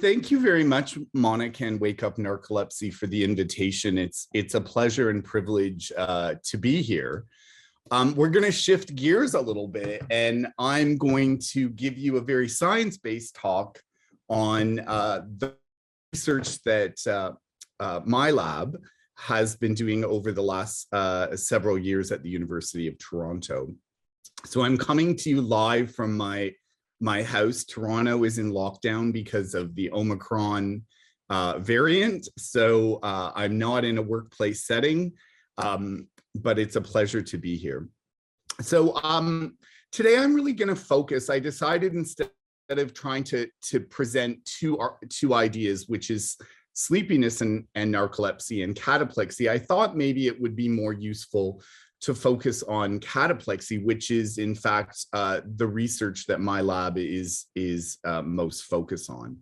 Thank you very much, Monica and Wake Up Narcolepsy, for the invitation. It's a pleasure and privilege to be here. We're going to shift gears a little bit, and I'm going to give you a very science-based talk on the research that my lab has been doing over the last several years at the University of Toronto. So I'm coming to you live from my house. Toronto is in lockdown because of the Omicron variant. So I'm not in a workplace setting, but it's a pleasure to be here. So today I'm really going to focus. I decided instead of trying to present two ideas, which is sleepiness and narcolepsy and cataplexy, I thought maybe it would be more useful to focus on cataplexy, which is in fact the research that my lab is most focused on.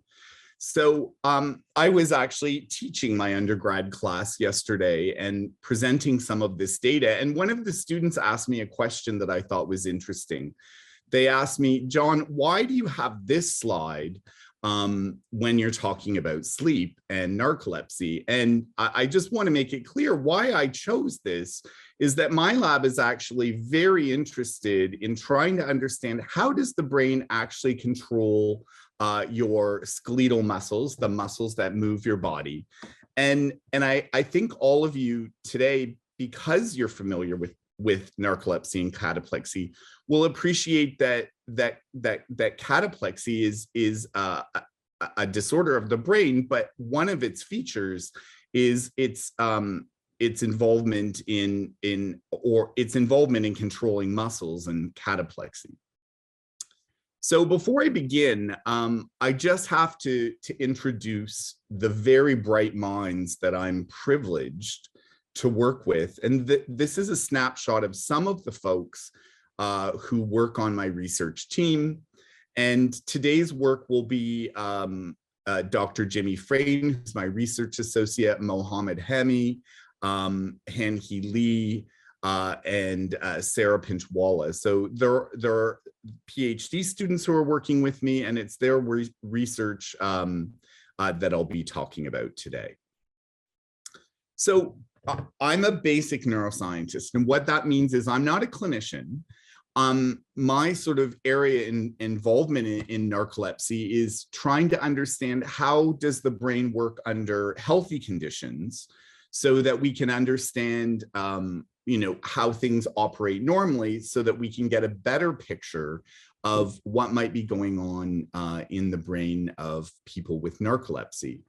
So I was actually teaching my undergrad class yesterday and presenting some of this data. And one of the students asked me a question that I thought was interesting. They asked me, John, why do you have this slide when you're talking about sleep and narcolepsy? And I just want to make it clear why I chose this is that my lab is actually very interested in trying to understand how does the brain actually control your skeletal muscles, the muscles that move your body. And I think all of you today, because you're familiar with narcolepsy and cataplexy, will appreciate that cataplexy is a disorder of the brain, but one of its features is its involvement in controlling muscles and cataplexy. So before I begin, I just have to introduce the very bright minds that I'm privileged to work with. And this is a snapshot of some of the folks who work on my research team. And today's work will be Dr. Jimmy Frayne, who's my research associate, Mohammed Hemi, Han-Hee Lee, and Sarah Pinchwala. So there are PhD students who are working with me, and it's their research that I'll be talking about today. So I'm a basic neuroscientist, and what that means is I'm not a clinician. My sort of area in involvement in narcolepsy is trying to understand how does the brain work under healthy conditions so that we can understand how things operate normally so that we can get a better picture of what might be going on in the brain of people with narcolepsy.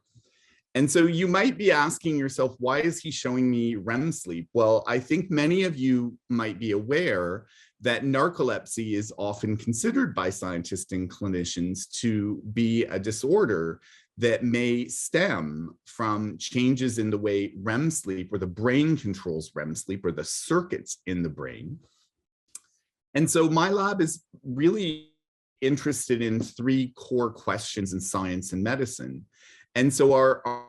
And so you might be asking yourself, why is he showing me REM sleep? Well, I think many of you might be aware that narcolepsy is often considered by scientists and clinicians to be a disorder that may stem from changes in the way REM sleep or the brain controls REM sleep or the circuits in the brain. And so my lab is really interested in three core questions in science and medicine. And so our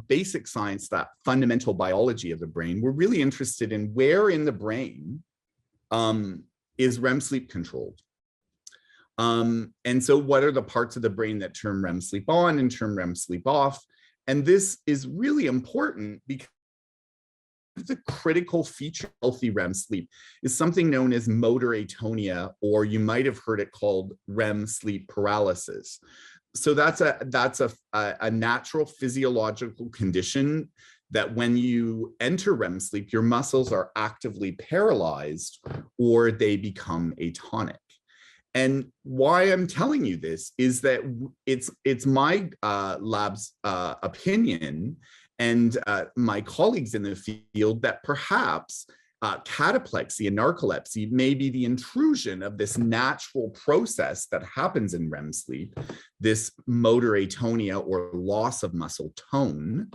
basic science, that fundamental biology of the brain, we're really interested in where in the brain is REM sleep controlled. And so what are the parts of the brain that turn REM sleep on and turn REM sleep off? And this is really important because the critical feature of healthy REM sleep is something known as motor atonia, or you might have heard it called REM sleep paralysis. So that's a natural physiological condition that when you enter REM sleep, your muscles are actively paralyzed or they become atonic. And why I'm telling you this is that it's my lab's opinion and my colleagues in the field that perhaps cataplexy and narcolepsy may be the intrusion of this natural process that happens in REM sleep, this motor atonia or loss of muscle tone,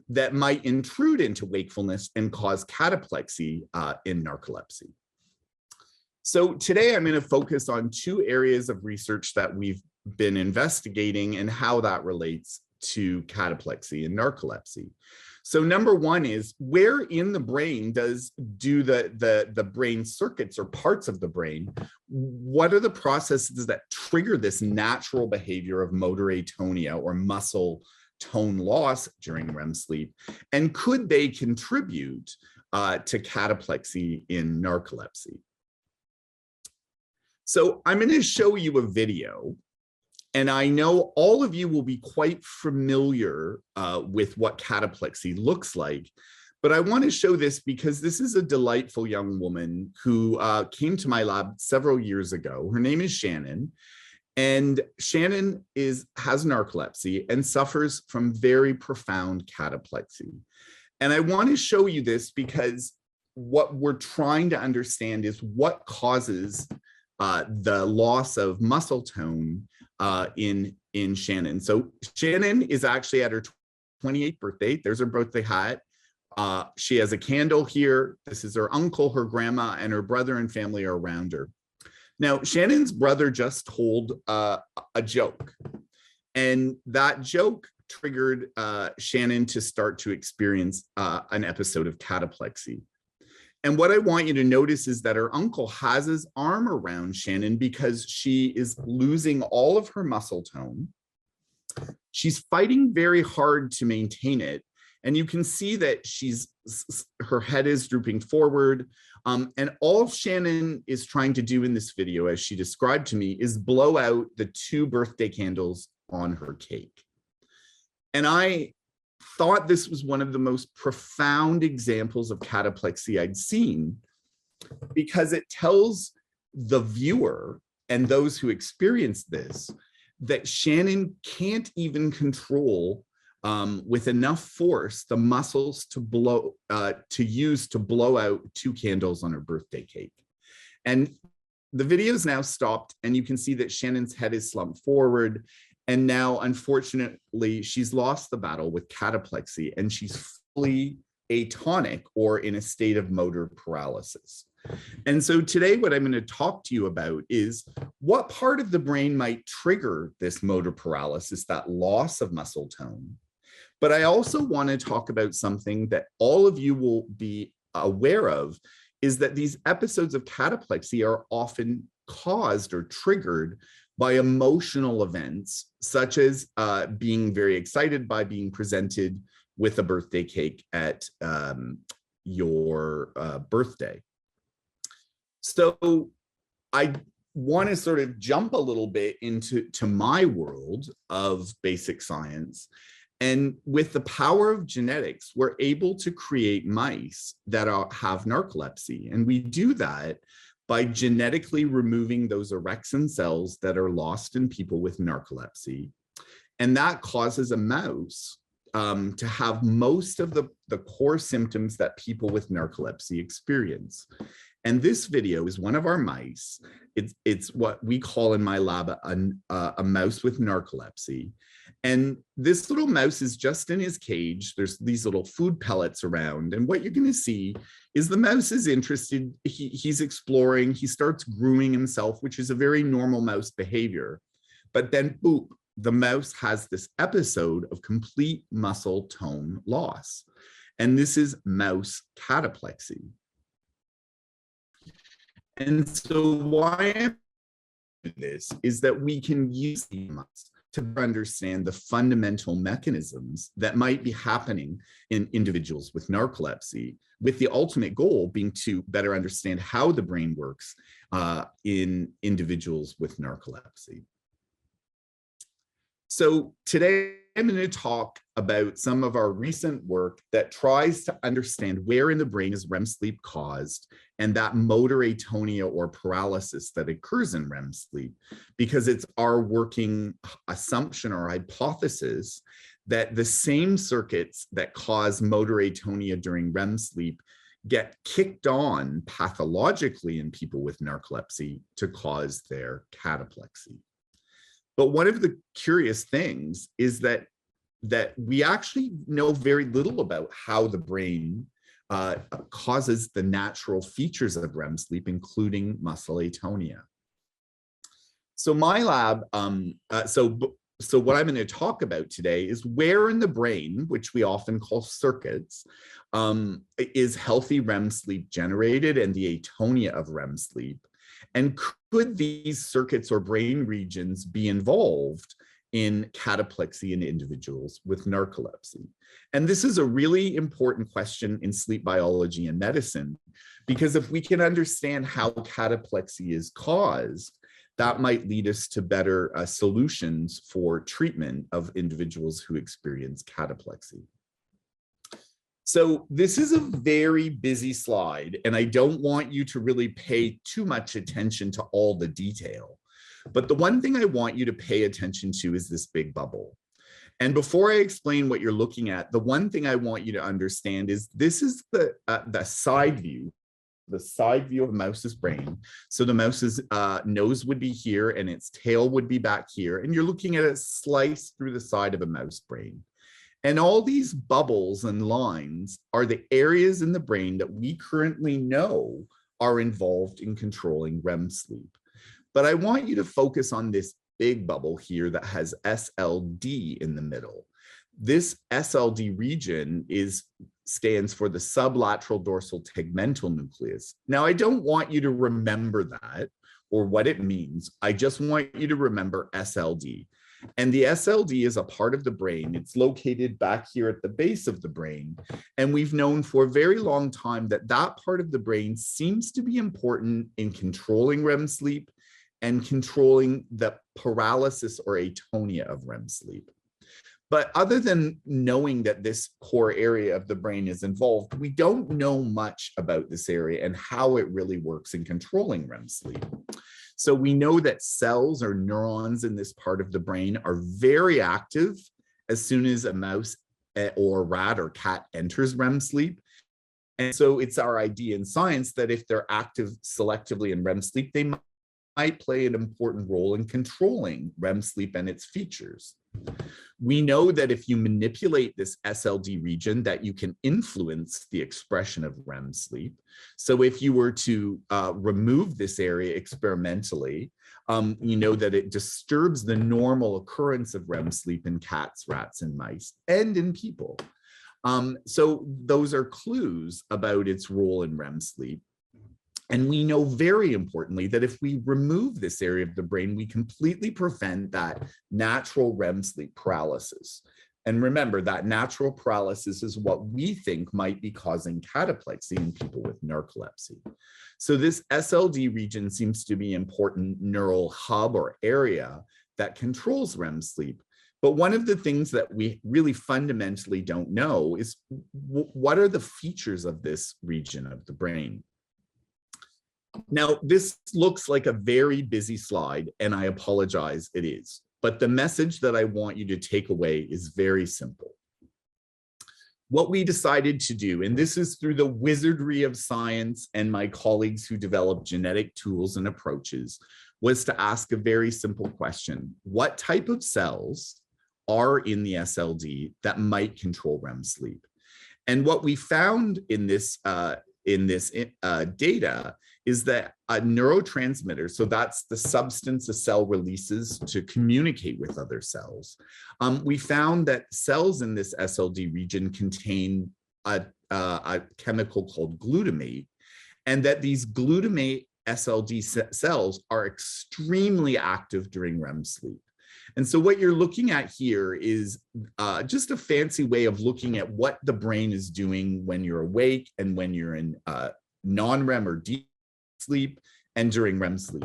that might intrude into wakefulness and cause cataplexy in narcolepsy. So today I'm going to focus on two areas of research that we've been investigating and how that relates to cataplexy and narcolepsy. So number one is, where in the brain do the brain circuits or parts of the brain, what are the processes that trigger this natural behavior of motor atonia or muscle tone loss during REM sleep? And could they contribute to cataplexy in narcolepsy? So I'm going to show you a video. And I know all of you will be quite familiar with what cataplexy looks like, but I want to show this because this is a delightful young woman who came to my lab several years ago. Her name is Shannon, and Shannon has narcolepsy and suffers from very profound cataplexy. And I want to show you this because what we're trying to understand is what causes the loss of muscle tone in Shannon. So Shannon is actually at her 28th birthday. There's her birthday hat. She has a candle here. This is her uncle, her grandma, and her brother and family are around her. Now, Shannon's brother just told a joke, and that joke triggered Shannon to start to experience an episode of cataplexy. And what I want you to notice is that her uncle has his arm around Shannon because she is losing all of her muscle tone. She's fighting very hard to maintain it. And you can see that her head is drooping forward. And all Shannon is trying to do in this video, as she described to me, is blow out the 2 birthday candles on her cake. And I thought this was one of the most profound examples of cataplexy I'd seen, because it tells the viewer and those who experience this that Shannon can't even control with enough force the muscles to use to blow out 2 candles on her birthday cake. And the video is now stopped, and you can see that Shannon's head is slumped forward. And now, unfortunately, she's lost the battle with cataplexy, and she's fully atonic, or in a state of motor paralysis. And so today, what I'm going to talk to you about is what part of the brain might trigger this motor paralysis, that loss of muscle tone. But I also want to talk about something that all of you will be aware of, is that these episodes of cataplexy are often caused or triggered by emotional events, such as being very excited by being presented with a birthday cake at your birthday. So I want to sort of jump a little bit into my world of basic science. And with the power of genetics, we're able to create mice that have narcolepsy. And we do that by genetically removing those orexin cells that are lost in people with narcolepsy. And that causes a mouse to have most of the core symptoms that people with narcolepsy experience. And this video is one of our mice. It's what we call in my lab a mouse with narcolepsy. And this little mouse is just in his cage. There's these little food pellets around. And what you're going to see is the mouse is interested. He's exploring. He starts grooming himself, which is a very normal mouse behavior. But then, boop, the mouse has this episode of complete muscle tone loss. And this is mouse cataplexy. And so why this is that we can use these mice to understand the fundamental mechanisms that might be happening in individuals with narcolepsy, with the ultimate goal being to better understand how the brain works in individuals with narcolepsy. So today I'm going to talk about some of our recent work that tries to understand where in the brain is REM sleep caused, and that motor atonia or paralysis that occurs in REM sleep, because it's our working assumption or hypothesis that the same circuits that cause motor atonia during REM sleep get kicked on pathologically in people with narcolepsy to cause their cataplexy. But one of the curious things is that we actually know very little about how the brain causes the natural features of REM sleep, including muscle atonia. So my lab, So what I'm going to talk about today is where in the brain, which we often call circuits, is healthy REM sleep generated and the atonia of REM sleep. And could these circuits or brain regions be involved in cataplexy in individuals with narcolepsy? And this is a really important question in sleep biology and medicine, because if we can understand how cataplexy is caused, that might lead us to better solutions for treatment of individuals who experience cataplexy. So this is a very busy slide, and I don't want you to really pay too much attention to all the detail. But the one thing I want you to pay attention to is this big bubble. And before I explain what you're looking at, the one thing I want you to understand is this is the side view. The side view of a mouse's brain. So the mouse's nose would be here and its tail would be back here. And you're looking at a slice through the side of a mouse brain. And all these bubbles and lines are the areas in the brain that we currently know are involved in controlling REM sleep. But I want you to focus on this big bubble here that has SLD in the middle. This SLD region stands for the sublateral dorsal tegmental nucleus. Now, I don't want you to remember that or what it means. I just want you to remember SLD. And the SLD is a part of the brain. It's located back here at the base of the brain. And we've known for a very long time that that part of the brain seems to be important in controlling REM sleep and controlling the paralysis or atonia of REM sleep. But other than knowing that this core area of the brain is involved, we don't know much about this area and how it really works in controlling REM sleep. So we know that cells or neurons in this part of the brain are very active as soon as a mouse or rat or cat enters REM sleep. And so it's our idea in science that if they're active selectively in REM sleep, they might play an important role in controlling REM sleep and its features. We know that if you manipulate this SLD region, that you can influence the expression of REM sleep. So if you were to remove this area experimentally, you know that it disturbs the normal occurrence of REM sleep in cats, rats, and mice, and in people. So those are clues about its role in REM sleep. And we know very importantly that if we remove this area of the brain, we completely prevent that natural REM sleep paralysis. And remember, that natural paralysis is what we think might be causing cataplexy in people with narcolepsy. So this SLD region seems to be an important neural hub or area that controls REM sleep. But one of the things that we really fundamentally don't know is what are the features of this region of the brain? Now, this looks like a very busy slide, and I apologize, it is. But the message that I want you to take away is very simple. What we decided to do, and this is through the wizardry of science and my colleagues who developed genetic tools and approaches, was to ask a very simple question. What type of cells are in the SLD that might control REM sleep? And what we found in this data is that a neurotransmitter, so that's the substance a cell releases to communicate with other cells. We found that cells in this SLD region contain a chemical called glutamate, and that these glutamate SLD cells are extremely active during REM sleep. And so what you're looking at here is just a fancy way of looking at what the brain is doing when you're awake and when you're in non-REM or deep sleep and during REM sleep.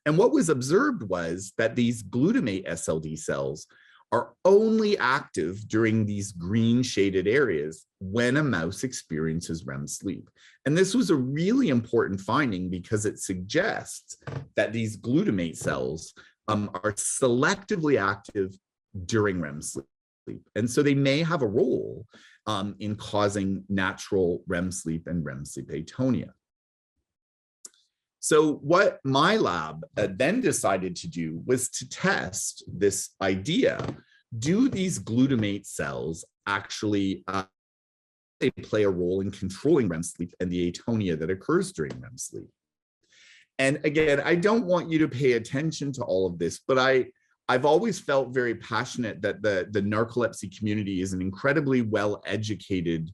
And what was observed was that these glutamate SLD cells are only active during these green shaded areas when a mouse experiences REM sleep. And this was a really important finding because it suggests that these glutamate cells are selectively active during REM sleep. And so they may have a role in causing natural REM sleep and REM sleep atonia. So what my lab then decided to do was to test this idea. Do these glutamate cells actually they play a role in controlling REM sleep and the atonia that occurs during REM sleep? And again, I don't want you to pay attention to all of this, but I've always felt very passionate that the narcolepsy community is an incredibly well-educated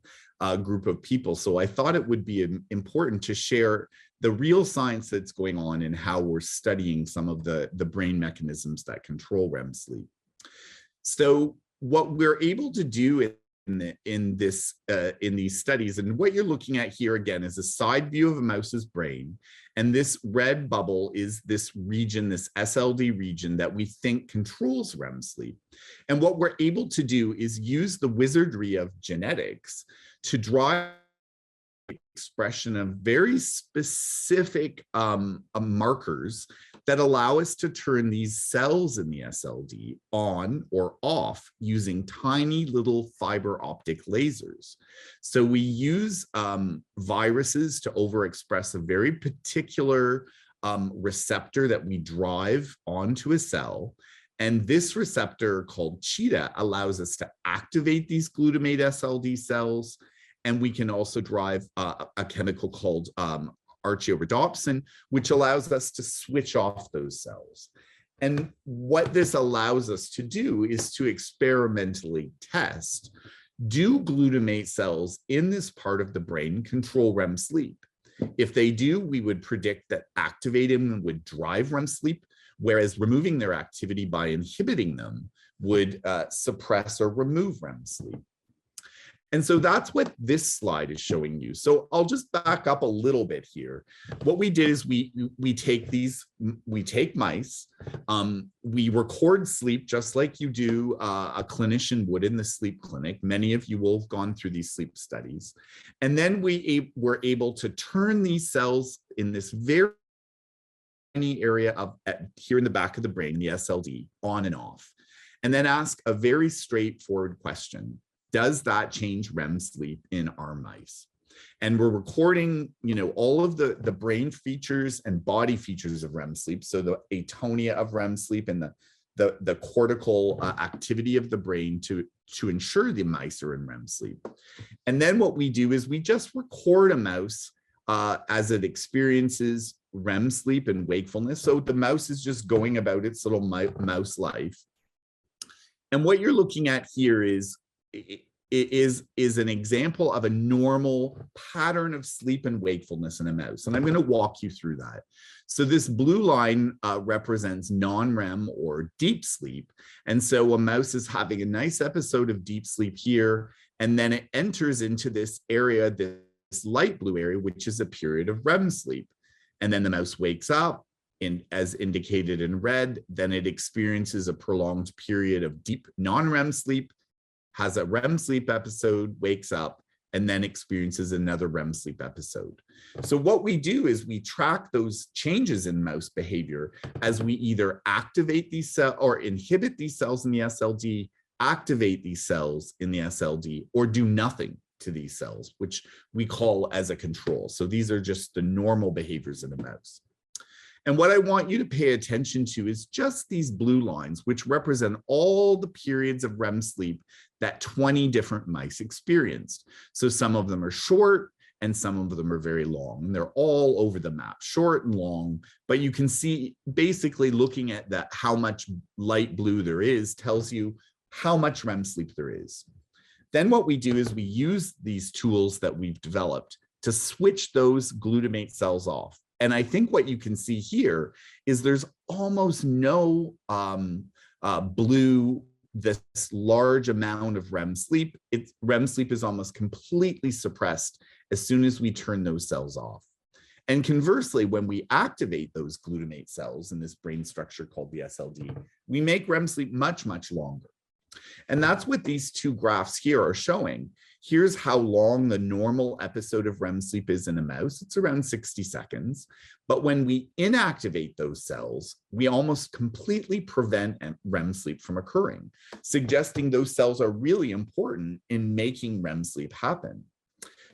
group of people. So I thought it would be important to share the real science that's going on and how we're studying some of the brain mechanisms that control REM sleep. So what we're able to do in these studies, and what you're looking at here again is a side view of a mouse's brain, and this red bubble is this region, this SLD region that we think controls REM sleep. And what we're able to do is use the wizardry of genetics to drive expression of very specific markers that allow us to turn these cells in the SLD on or off using tiny little fiber optic lasers. So we use viruses to overexpress a very particular receptor that we drive onto a cell. And this receptor called cheetah allows us to activate these glutamate SLD cells. And we can also drive a chemical called archaeorhodopsin, which allows us to switch off those cells. And what this allows us to do is to experimentally test, do glutamate cells in this part of the brain control REM sleep? If they do, we would predict that activating them would drive REM sleep, whereas removing their activity by inhibiting them would suppress or remove REM sleep. And so that's what this slide is showing you. So I'll just back up a little bit here. What we did is we take mice, we record sleep just like you do a clinician would in the sleep clinic. Many of you will have gone through these sleep studies. And then we were able to turn these cells in this very tiny area here in the back of the brain, the SLD, on and off, and then ask a very straightforward question. Does that change REM sleep in our mice? And we're recording, all of the brain features and body features of REM sleep. So the atonia of REM sleep and the cortical activity of the brain to ensure the mice are in REM sleep. And then what we do is we just record a mouse as it experiences REM sleep and wakefulness. So the mouse is just going about its little mouse life. And what you're looking at here is an example of a normal pattern of sleep and wakefulness in a mouse. And I'm going to walk you through that. So this blue line represents non-REM or deep sleep. And so a mouse is having a nice episode of deep sleep here, and then it enters into this area, this light blue area, which is a period of REM sleep. And then the mouse wakes up, as indicated in red, then it experiences a prolonged period of deep non-REM sleep, has a REM sleep episode, wakes up, and then experiences another REM sleep episode. So what we do is we track those changes in mouse behavior as we either activate these cells or inhibit these cells in the SLD, activate these cells in the SLD, or do nothing to these cells, which we call as a control. So these are just the normal behaviors in a mouse. And what I want you to pay attention to is just these blue lines, which represent all the periods of REM sleep that 20 different mice experienced. So some of them are short and some of them are very long. And they're all over the map, short and long. But you can see basically looking at that, how much light blue there is tells you how much REM sleep there is. Then what we do is we use these tools that we've developed to switch those glutamate cells off. And I think what you can see here is there's almost no blue, this large amount of REM sleep. REM sleep is almost completely suppressed as soon as we turn those cells off. And conversely, when we activate those glutamate cells in this brain structure called the SLD, we make REM sleep much, much longer. And that's what these two graphs here are showing. Here's how long the normal episode of REM sleep is in a mouse. It's around 60 seconds. But when we inactivate those cells, we almost completely prevent REM sleep from occurring, suggesting those cells are really important in making REM sleep happen.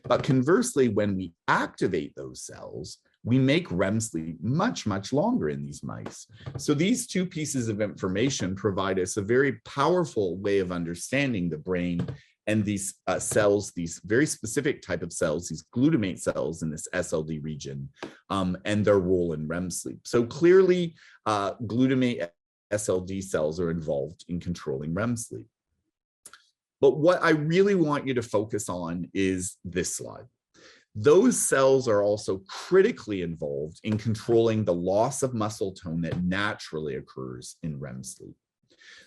But conversely, when we activate those cells, we make REM sleep much, much longer in these mice. So these two pieces of information provide us a very powerful way of understanding the brain and these cells, these very specific type of cells, these glutamate cells in this SLD region, and their role in REM sleep. So clearly, glutamate SLD cells are involved in controlling REM sleep. But what I really want you to focus on is this slide. Those cells are also critically involved in controlling the loss of muscle tone that naturally occurs in REM sleep.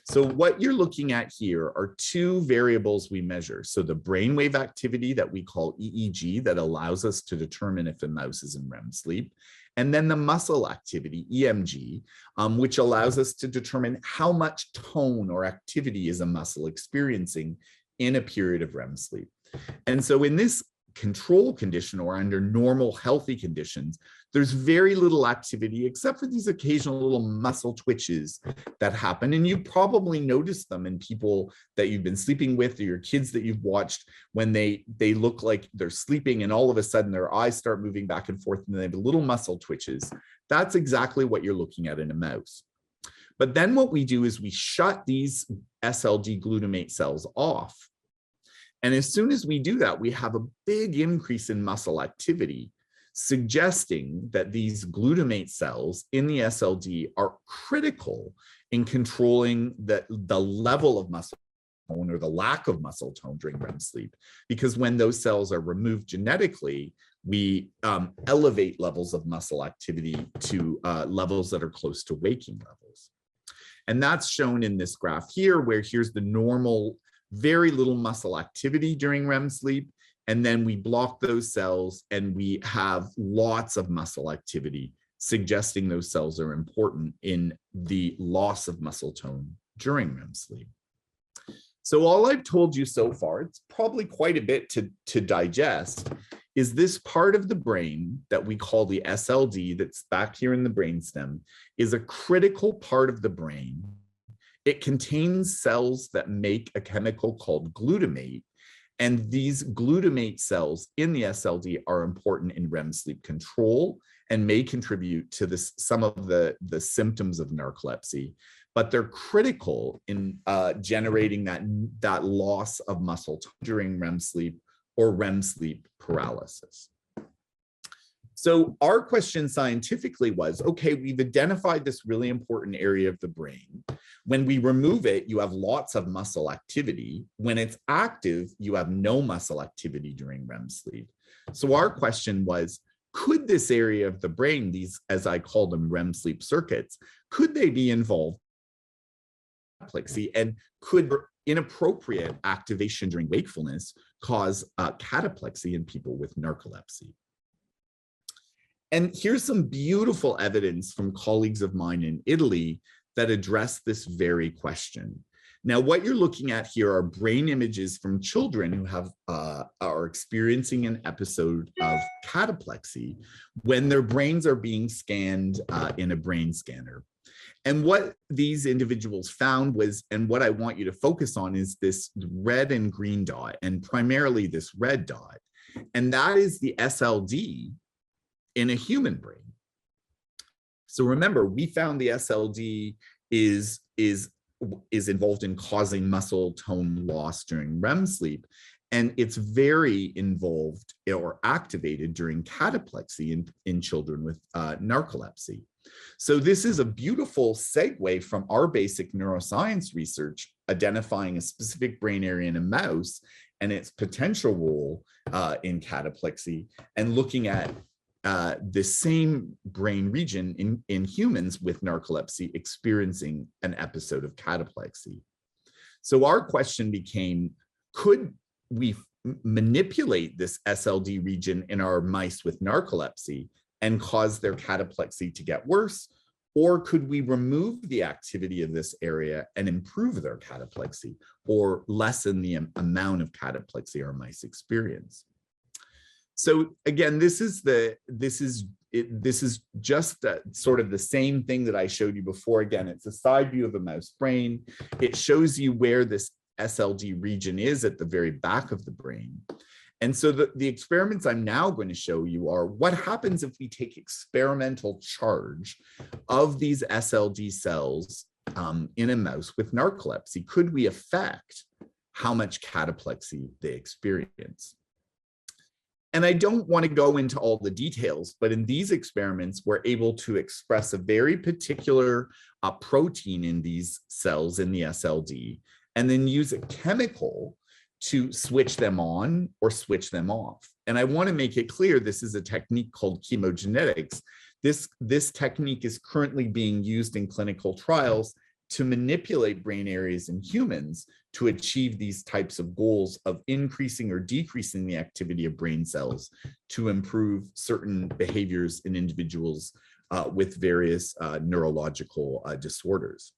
So what you're looking at here are two variables we measure. So the brainwave activity that we call EEG that allows us to determine if a mouse is in REM sleep, and then the muscle activity, EMG, which allows us to determine how much tone or activity is a muscle experiencing in a period of REM sleep. And so in this control condition, or under normal healthy conditions, there's very little activity except for these occasional little muscle twitches that happen. And you probably notice them in people that you've been sleeping with, or your kids that you've watched, when they look like they're sleeping and all of a sudden their eyes start moving back and forth and they have little muscle twitches. That's exactly what you're looking at in a mouse. But then what we do is we shut these SLD glutamate cells off. And as soon as we do that, we have a big increase in muscle activity, suggesting that these glutamate cells in the SLD are critical in controlling the level of muscle tone or the lack of muscle tone during REM sleep. Because when those cells are removed genetically, we elevate levels of muscle activity to levels that are close to waking levels. And that's shown in this graph here, where here's the normal, very little muscle activity during REM sleep, and then we block those cells and we have lots of muscle activity, suggesting those cells are important in the loss of muscle tone during REM sleep. So all I've told you so far, it's probably quite a bit to digest, is this part of the brain that we call the SLD that's back here in the brainstem is a critical part of the brain. It contains cells that make a chemical called glutamate, and these glutamate cells in the SLD are important in REM sleep control and may contribute to some of the symptoms of narcolepsy, but they're critical in generating that loss of muscle tone during REM sleep or REM sleep paralysis. So our question scientifically was, okay, we've identified this really important area of the brain. When we remove it, you have lots of muscle activity. When it's active, you have no muscle activity during REM sleep. So our question was, could this area of the brain, these, as I call them, REM sleep circuits, could they be involved in cataplexy, and could inappropriate activation during wakefulness cause cataplexy in people with narcolepsy? And here's some beautiful evidence from colleagues of mine in Italy that address this very question. Now, what you're looking at here are brain images from children who are experiencing an episode of cataplexy when their brains are being scanned in a brain scanner. And what these individuals found was, and what I want you to focus on, is this red and green dot, and primarily this red dot. And that is the SLD in a human brain. So remember, we found the SLD is involved in causing muscle tone loss during REM sleep, and it's very involved or activated during cataplexy in children with narcolepsy. So this is a beautiful segue from our basic neuroscience research, identifying a specific brain area in a mouse and its potential role in cataplexy, and looking at the same brain region in humans with narcolepsy experiencing an episode of cataplexy. So our question became, could we manipulate this SLD region in our mice with narcolepsy and cause their cataplexy to get worse? Or could we remove the activity of this area and improve their cataplexy, or lessen the amount of cataplexy our mice experience? So again, this is just sort of the same thing that I showed you before. Again, it's a side view of a mouse brain. It shows you where this SLD region is at the very back of the brain. And so the experiments I'm now going to show you are what happens if we take experimental charge of these SLD cells in a mouse with narcolepsy. Could we affect how much cataplexy they experience? And I don't want to go into all the details, but in these experiments, we're able to express a very particular protein in these cells in the SLD, and then use a chemical to switch them on or switch them off. And I want to make it clear, this is a technique called chemogenetics. This technique is currently being used in clinical trials to manipulate brain areas in humans to achieve these types of goals of increasing or decreasing the activity of brain cells to improve certain behaviors in individuals with various neurological disorders.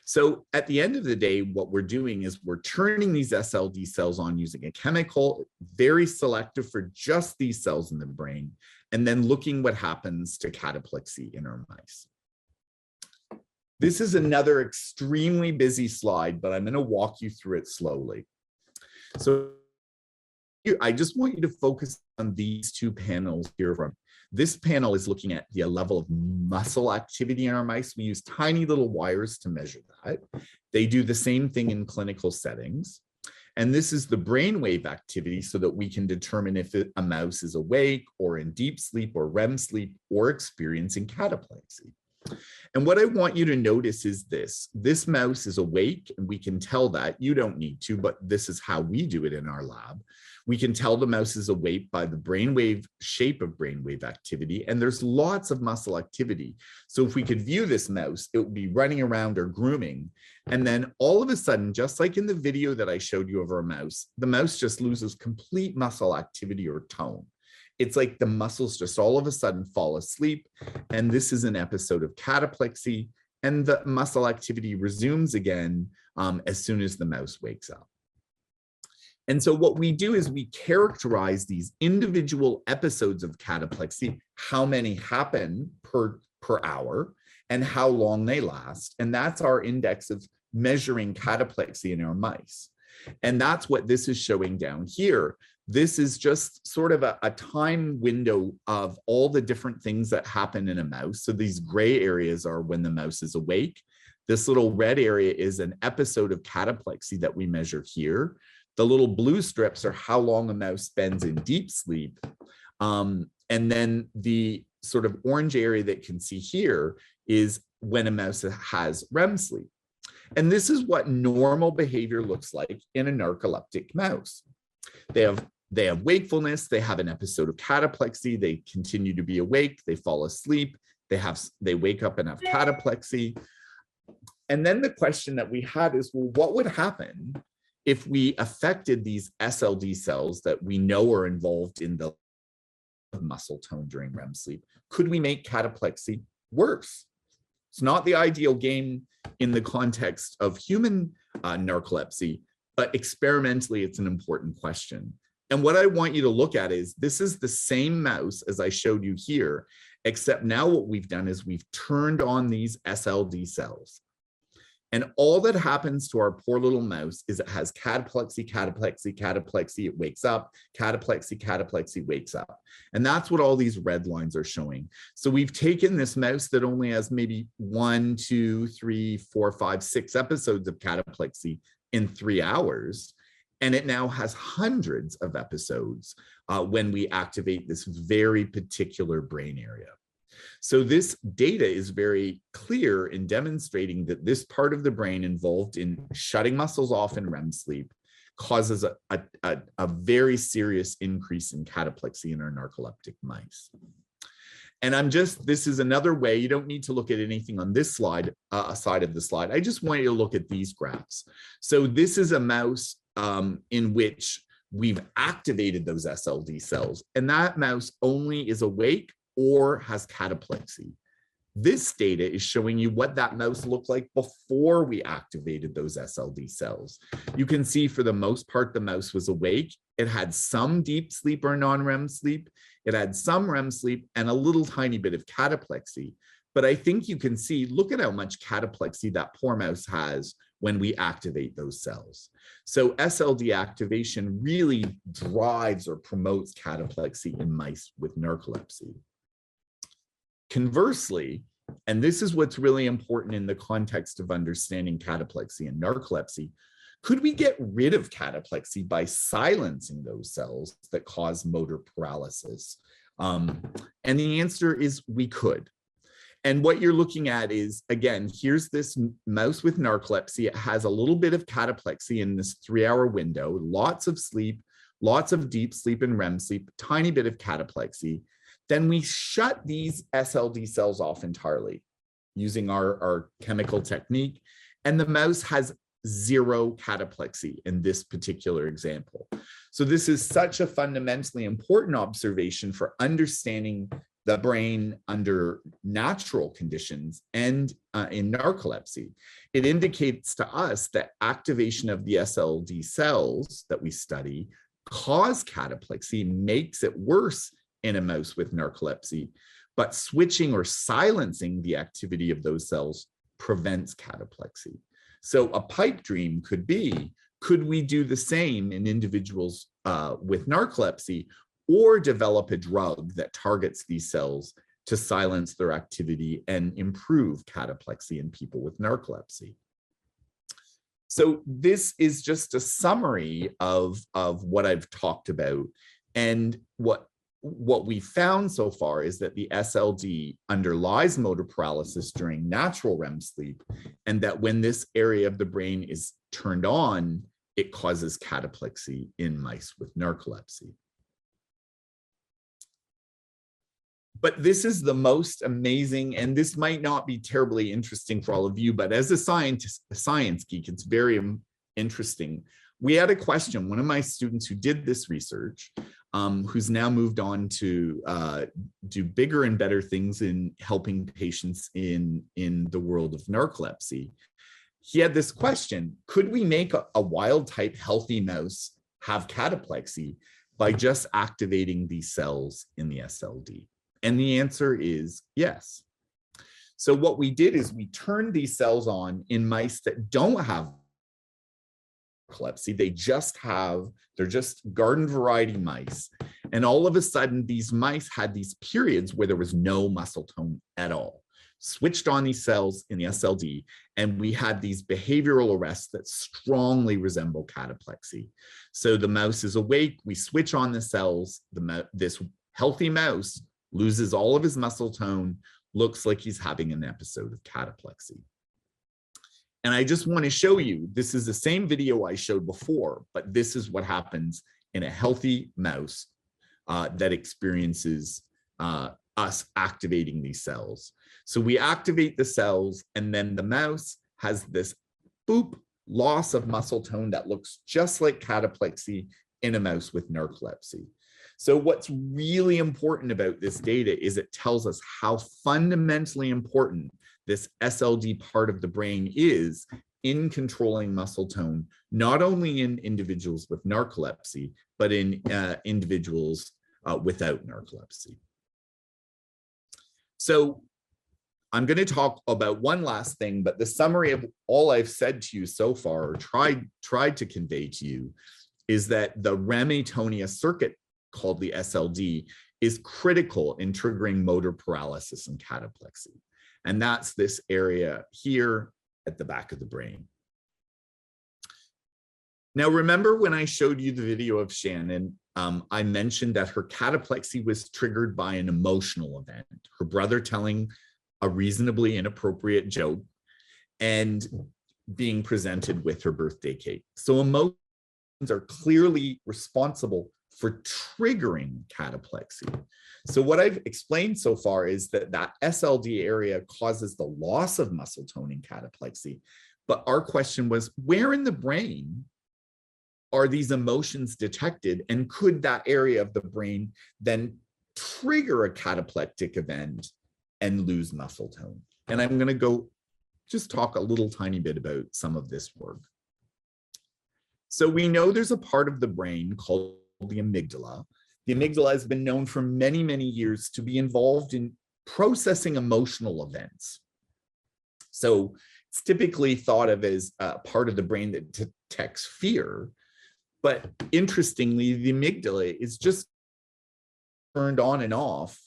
So at the end of the day, what we're doing is we're turning these SLD cells on using a chemical, very selective for just these cells in the brain, and then looking what happens to cataplexy in our mice. This is another extremely busy slide, but I'm going to walk you through it slowly. So I just want you to focus on these two panels here. This panel is looking at the level of muscle activity in our mice. We use tiny little wires to measure that. They do the same thing in clinical settings. And this is the brainwave activity so that we can determine if a mouse is awake or in deep sleep or REM sleep or experiencing cataplexy. And what I want you to notice is this mouse is awake, and we can tell that. You don't need to, but this is how we do it in our lab. We can tell the mouse is awake by the brainwave shape of brainwave activity, and there's lots of muscle activity. So if we could view this mouse, it would be running around or grooming. And then all of a sudden, just like in the video that I showed you of our mouse, the mouse just loses complete muscle activity or tone. It's like the muscles just all of a sudden fall asleep. And this is an episode of cataplexy, and the muscle activity resumes again as soon as the mouse wakes up. And so what we do is we characterize these individual episodes of cataplexy, how many happen per hour, and how long they last. And that's our index of measuring cataplexy in our mice. And that's what this is showing down here. This is just sort of a time window of all the different things that happen in a mouse. So these gray areas are when the mouse is awake. This little red area is an episode of cataplexy that we measure here. The little blue strips are how long a mouse spends in deep sleep. And then the sort of orange area that you can see here is when a mouse has REM sleep. And this is what normal behavior looks like in a narcoleptic mouse. They have wakefulness, they have an episode of cataplexy, they continue to be awake, they fall asleep, they wake up and have cataplexy. And then the question that we had is, well, what would happen if we affected these SLD cells that we know are involved in the muscle tone during REM sleep? Could we make cataplexy worse? It's not the ideal game in the context of human narcolepsy, but experimentally, it's an important question. And what I want you to look at is, this is the same mouse as I showed you here, except now what we've done is we've turned on these SLD cells. And all that happens to our poor little mouse is it has cataplexy, cataplexy, cataplexy, it wakes up, cataplexy, cataplexy, wakes up. And that's what all these red lines are showing. So we've taken this mouse that only has maybe 1, 2, 3, 4, 5, 6 episodes of cataplexy in 3 hours, and it now has hundreds of episodes when we activate this very particular brain area. So this data is very clear in demonstrating that this part of the brain involved in shutting muscles off in REM sleep causes a very serious increase in cataplexy in our narcoleptic mice. And this is another way, you don't need to look at anything on this slide, side of the slide. I just want you to look at these graphs. So this is a mouse in which we've activated those SLD cells, and that mouse only is awake or has cataplexy. This data is showing you what that mouse looked like before we activated those SLD cells. You can see for the most part, the mouse was awake. It had some deep sleep or non-REM sleep. It had some REM sleep and a little tiny bit of cataplexy. But I think you can see, look at how much cataplexy that poor mouse has when we activate those cells. So SLD activation really drives or promotes cataplexy in mice with narcolepsy. Conversely, and this is what's really important in the context of understanding cataplexy and narcolepsy, Could we get rid of cataplexy by silencing those cells that cause motor paralysis? And the answer is we could. And what you're looking at is, again, here's this mouse with narcolepsy. It has a little bit of cataplexy in this 3-hour window, lots of sleep, lots of deep sleep and REM sleep, tiny bit of cataplexy. Then we shut these SLD cells off entirely using our chemical technique. And the mouse has 0 cataplexy in this particular example. So this is such a fundamentally important observation for understanding the brain under natural conditions and in narcolepsy. It indicates to us that activation of the SLD cells that we study cause cataplexy, makes it worse in a mouse with narcolepsy, but switching or silencing the activity of those cells prevents cataplexy. So a pipe dream could be, could we do the same in individuals with narcolepsy, or develop a drug that targets these cells to silence their activity and improve cataplexy in people with narcolepsy? So this is just a summary of what I've talked about. And what we found so far is that the SLD underlies motor paralysis during natural REM sleep, and that when this area of the brain is turned on, it causes cataplexy in mice with narcolepsy. But this is the most amazing, and this might not be terribly interesting for all of you, but as a scientist, a science geek, it's very interesting. We had a question, one of my students who did this research, who's now moved on to do bigger and better things in helping patients in the world of narcolepsy. He had this question, could we make a wild type healthy mouse have cataplexy by just activating these cells in the SLD? And the answer is yes. So what we did is we turned these cells on in mice that don't have narcolepsy. They're just garden variety mice. And all of a sudden, these mice had these periods where there was no muscle tone at all. Switched on these cells in the SLD, and we had these behavioral arrests that strongly resemble cataplexy. So the mouse is awake, we switch on the cells, this healthy mouse loses all of his muscle tone, looks like he's having an episode of cataplexy. And I just want to show you, this is the same video I showed before, but this is what happens in a healthy mouse that experiences us activating these cells. So we activate the cells, and then the mouse has this boop loss of muscle tone that looks just like cataplexy in a mouse with narcolepsy. So what's really important about this data is it tells us how fundamentally important this SLD part of the brain is in controlling muscle tone, not only in individuals with narcolepsy, but in individuals without narcolepsy. So I'm going to talk about one last thing, but the summary of all I've said to you so far, or tried to convey to you, is that the REM atonia circuit called the SLD is critical in triggering motor paralysis and cataplexy. And that's this area here at the back of the brain. Now, remember when I showed you the video of Shannon, I mentioned that her cataplexy was triggered by an emotional event, her brother telling a reasonably inappropriate joke and being presented with her birthday cake. So emotions are clearly responsible for triggering cataplexy. So what I've explained so far is that that SLD area causes the loss of muscle tone in cataplexy. But our question was, where in the brain are these emotions detected? And could that area of the brain then trigger a cataplectic event and lose muscle tone? And I'm going to go just talk a little tiny bit about some of this work. So we know there's a part of the brain called the amygdala. The amygdala has been known for many, many years to be involved in processing emotional events. So it's typically thought of as a part of the brain that detects fear. But interestingly, the amygdala is just turned on and off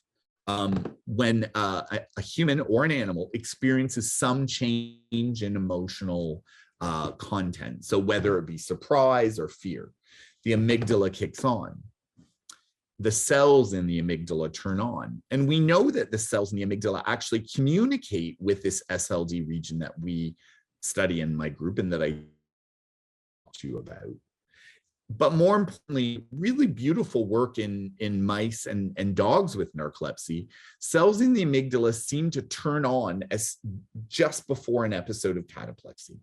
when a human or an animal experiences some change in emotional content. So whether it be surprise or fear, the amygdala kicks on. The cells in the amygdala turn on. And we know that the cells in the amygdala actually communicate with this SLD region that we study in my group and that I talked to you about. But more importantly, really beautiful work in mice and dogs with narcolepsy. Cells in the amygdala seem to turn on as just before an episode of cataplexy,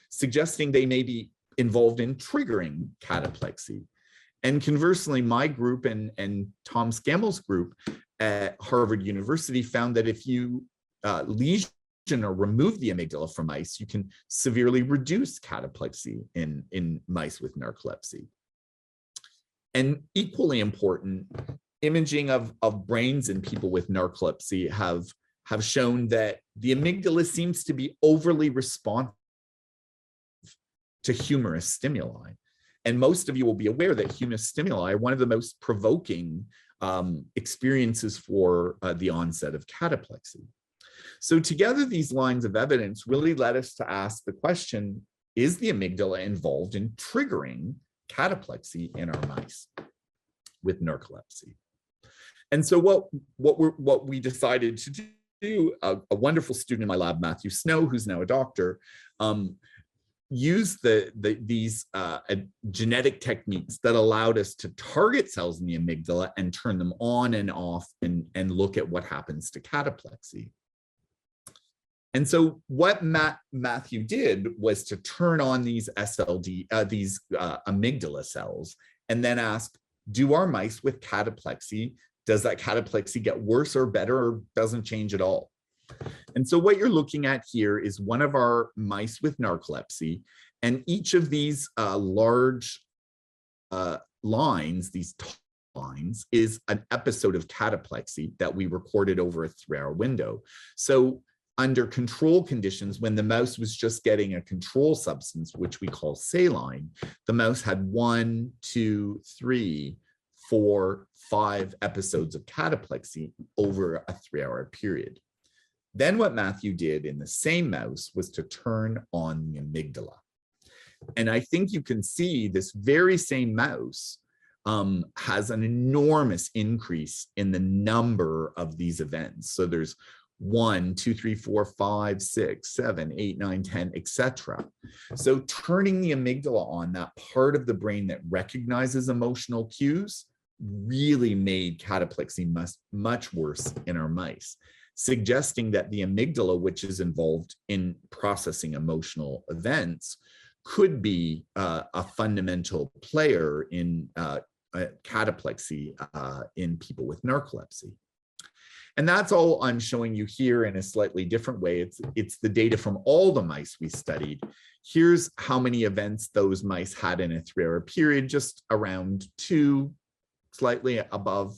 suggesting they may be involved in triggering cataplexy. And conversely, my group and Tom Scammell's group at Harvard University found that if you lesion or remove the amygdala from mice, you can severely reduce cataplexy in mice with narcolepsy. And equally important, imaging of brains in people with narcolepsy have shown that the amygdala seems to be overly responsive to humorous stimuli. And most of you will be aware that humorous stimuli are one of the most provoking experiences for the onset of cataplexy. So together, these lines of evidence really led us to ask the question, is the amygdala involved in triggering cataplexy in our mice with narcolepsy? And so what we decided to do, a wonderful student in my lab, Matthew Snow, who's now a doctor, used these genetic techniques that allowed us to target cells in the amygdala and turn them on and off and look at what happens to cataplexy. And so what Matthew did was to turn on these amygdala cells and then ask, do our mice with cataplexy, does that cataplexy get worse or better or doesn't change at all? And so what you're looking at here is one of our mice with narcolepsy, and each of these large lines, these tall lines, is an episode of cataplexy that we recorded over a 3-hour window. So under control conditions, when the mouse was just getting a control substance, which we call saline, the mouse had 1, 2, 3, 4, 5 episodes of cataplexy over a 3-hour period. Then what Matthew did in the same mouse was to turn on the amygdala. And I think you can see this very same mouse has an enormous increase in the number of these events. So there's 1, 2, 3, 4, 5, 6, 7, 8, 9, 10, etc. So turning the amygdala on, that part of the brain that recognizes emotional cues, really made cataplexy much worse in our mice, suggesting that the amygdala, which is involved in processing emotional events, could be a fundamental player in cataplexy in people with narcolepsy. And that's all I'm showing you here in a slightly different way. It's the data from all the mice we studied. Here's how many events those mice had in a 3-hour period, just around 2, slightly above,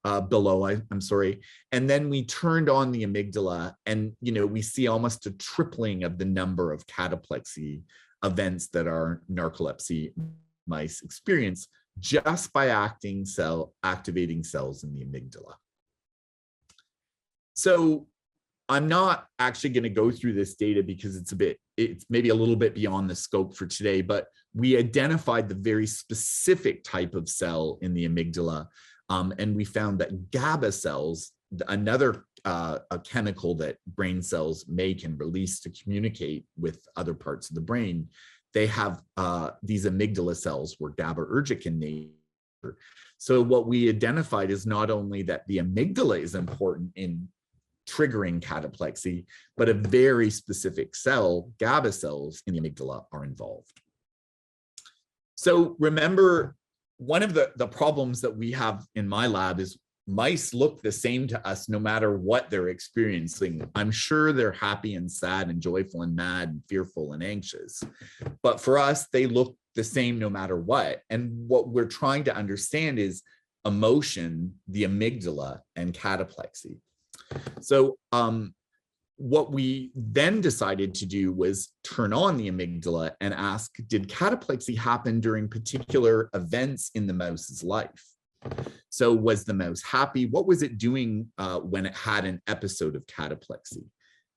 below, I'm sorry. And then we turned on the amygdala, and we see almost a tripling of the number of cataplexy events that our narcolepsy mice experience just by activating cells in the amygdala. So I'm not actually going to go through this data because it's maybe a little bit beyond the scope for today, but we identified the very specific type of cell in the amygdala. And we found that GABA cells, another a chemical that brain cells make and release to communicate with other parts of the brain, they have these amygdala cells were GABAergic in nature. So what we identified is not only that the amygdala is important in triggering cataplexy, but a very specific cell, GABA cells in the amygdala, are involved. So remember, one of the problems that we have in my lab is mice look the same to us no matter what they're experiencing. I'm sure they're happy and sad and joyful and mad and fearful and anxious, but for us, they look the same no matter what. And what we're trying to understand is emotion, the amygdala, and cataplexy. So what we then decided to do was turn on the amygdala and ask, did cataplexy happen during particular events in the mouse's life? So was the mouse happy? What was it doing when it had an episode of cataplexy?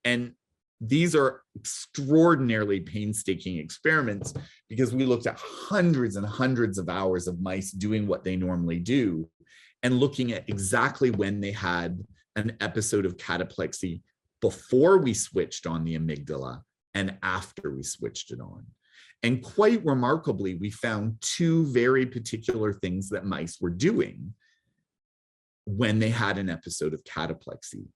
And These are extraordinarily painstaking experiments because we looked at hundreds and hundreds of hours of mice doing what they normally do and looking at exactly when they had an episode of cataplexy before we switched on the amygdala and after we switched it on. And quite remarkably, we found two very particular things that mice were doing when they had an episode of cataplexy,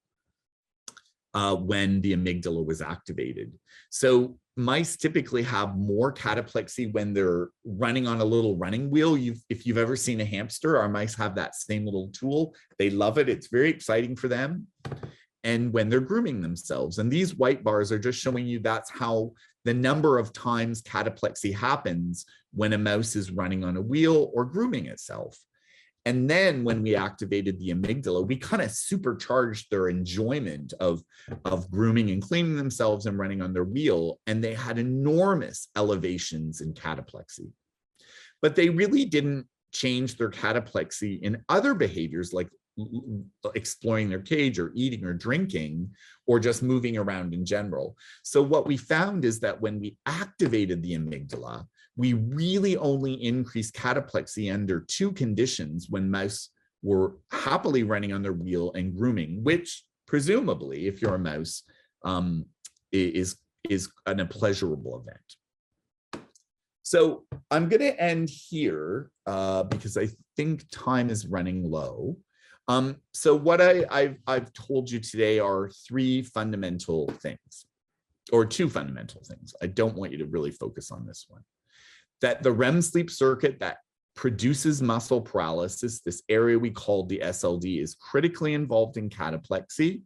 when the amygdala was activated. So mice typically have more cataplexy when they're running on a little running wheel. If you've ever seen a hamster, our mice have that same little tool. They love it. It's very exciting for them. And when they're grooming themselves. And these white bars are just showing you that's how the number of times cataplexy happens when a mouse is running on a wheel or grooming itself. And then when we activated the amygdala, we kind of supercharged their enjoyment of grooming and cleaning themselves and running on their wheel. And they had enormous elevations in cataplexy. But they really didn't change their cataplexy in other behaviors like exploring their cage or eating or drinking or just moving around in general. So what we found is that when we activated the amygdala, we really only increased cataplexy under two conditions: when mice were happily running on their wheel and grooming, which presumably, if you're a mouse, is a pleasurable event. So I'm going to end here because I think time is running low. So what I've told you today are three fundamental things, or two fundamental things. I don't want you to really focus on this one. That the REM sleep circuit that produces muscle paralysis, this area we call the SLD, is critically involved in cataplexy,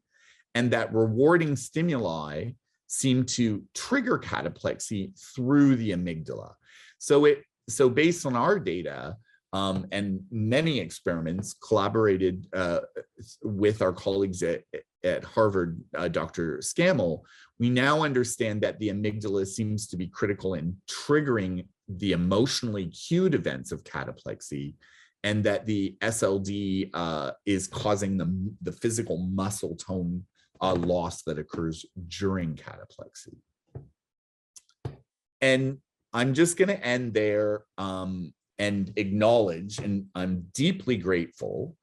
and that rewarding stimuli seem to trigger cataplexy through the amygdala. So based on our data, and many experiments collaborated with our colleagues at Harvard, Dr. Scammell, we now understand that the amygdala seems to be critical in triggering the emotionally cued events of cataplexy, and that the SLD is causing the physical muscle tone loss that occurs during cataplexy. And I'm just going to end there and acknowledge, and I'm deeply grateful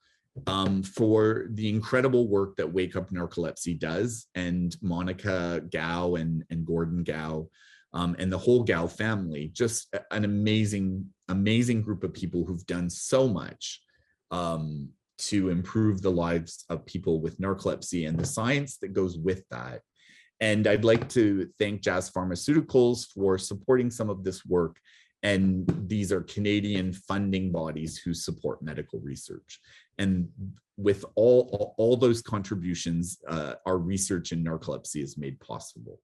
for the incredible work that Wake Up Narcolepsy does, and Monica Gao and Gordon Gao and the whole Gao family. Just an amazing group of people who've done so much to improve the lives of people with narcolepsy and the science that goes with that. And I'd like to thank Jazz Pharmaceuticals for supporting some of this work. And these are Canadian funding bodies who support medical research. And with all those contributions, our research in narcolepsy is made possible.